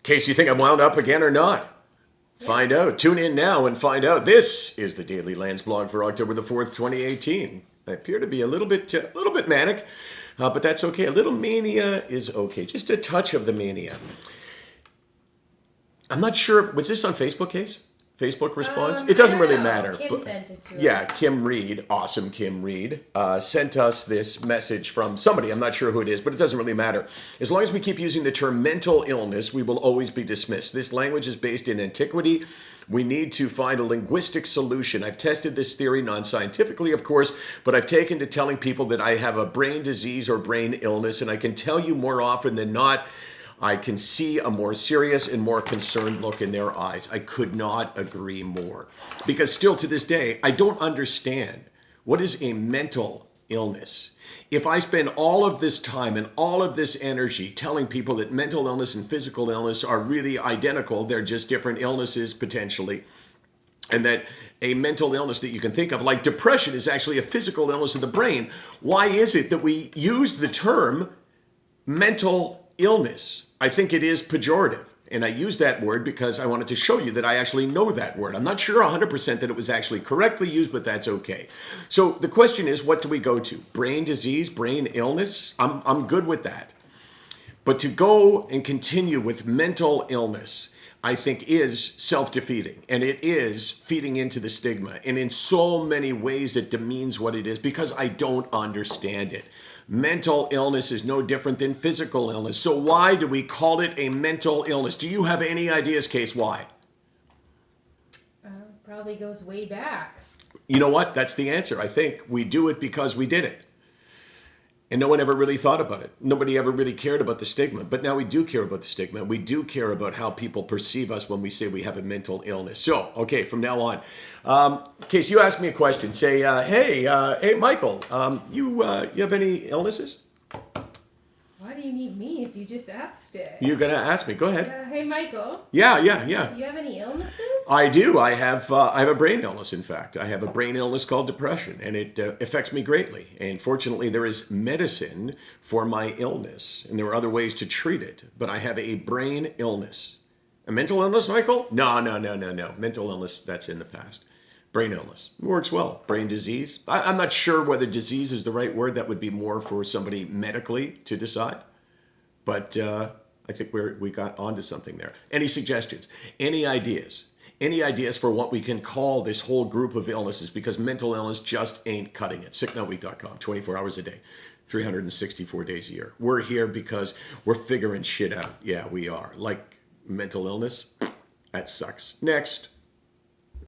case you think I'm wound up again or not. Find out. Tune in now and find out. This is the Daily Landsblog for October the 4th, 2018. I appear to be a little bit manic, but that's okay. A little mania is okay. Just a touch of the mania. I'm not sure. Was this on Facebook, Case? Facebook response? It doesn't really matter. Kim sent it to us. Yeah, Kim Reed, awesome Kim Reed, sent us this message from somebody. I'm not sure who it is, but it doesn't really matter. As long as we keep using the term mental illness, we will always be dismissed. This language is based in antiquity. We need to find a linguistic solution. I've tested this theory non-scientifically, of course, but I've taken to telling people that I have a brain disease or brain illness, and I can tell you more often than not, I can see a more serious and more concerned look in their eyes. I could not agree more. Because still to this day, I don't understand what is a mental illness. If I spend all of this time and all of this energy telling people that mental illness and physical illness are really identical, they're just different illnesses potentially, and that a mental illness that you can think of, like depression, is actually a physical illness of the brain, why is it that we use the term mental illness? I think it is pejorative. And I use that word because I wanted to show you that I actually know that word. I'm not sure 100% that it was actually correctly used, but that's okay. So the question is, what do we go to? Brain disease, brain illness? I'm good with that. But to go and continue with mental illness, I think is self-defeating, and it is feeding into the stigma. And in so many ways it demeans what it is because I don't understand it. Mental illness is no different than physical illness. So why do we call it a mental illness? Do you have any ideas, Case, why? Probably goes way back. You know what? That's the answer. I think we do it because we did it. And no one ever really thought about it. Nobody ever really cared about the stigma. But now we do care about the stigma. We do care about how people perceive us when we say we have a mental illness. So, okay, from now on, in case you ask me a question, say, hey, Michael, you have any illnesses? Why do you need me if you just asked it? You're going to ask me. Go ahead. Hey, Michael. Yeah. Do you have any illnesses? I do. I have a brain illness, in fact. I have a brain illness called depression, and it affects me greatly. And fortunately, there is medicine for my illness, and there are other ways to treat it. But I have a brain illness. A mental illness, Michael? No. Mental illness, that's in the past. Brain illness. Works well. Brain disease. I'm not sure whether disease is the right word. That would be more for somebody medically to decide. But I think we got onto something there. Any suggestions? Any ideas? Any ideas for what we can call this whole group of illnesses? Because mental illness just ain't cutting it. SickNotWeak.com, 24 hours a day, 364 days a year. We're here because we're figuring shit out. Yeah, we are. Like mental illness, that sucks. Next.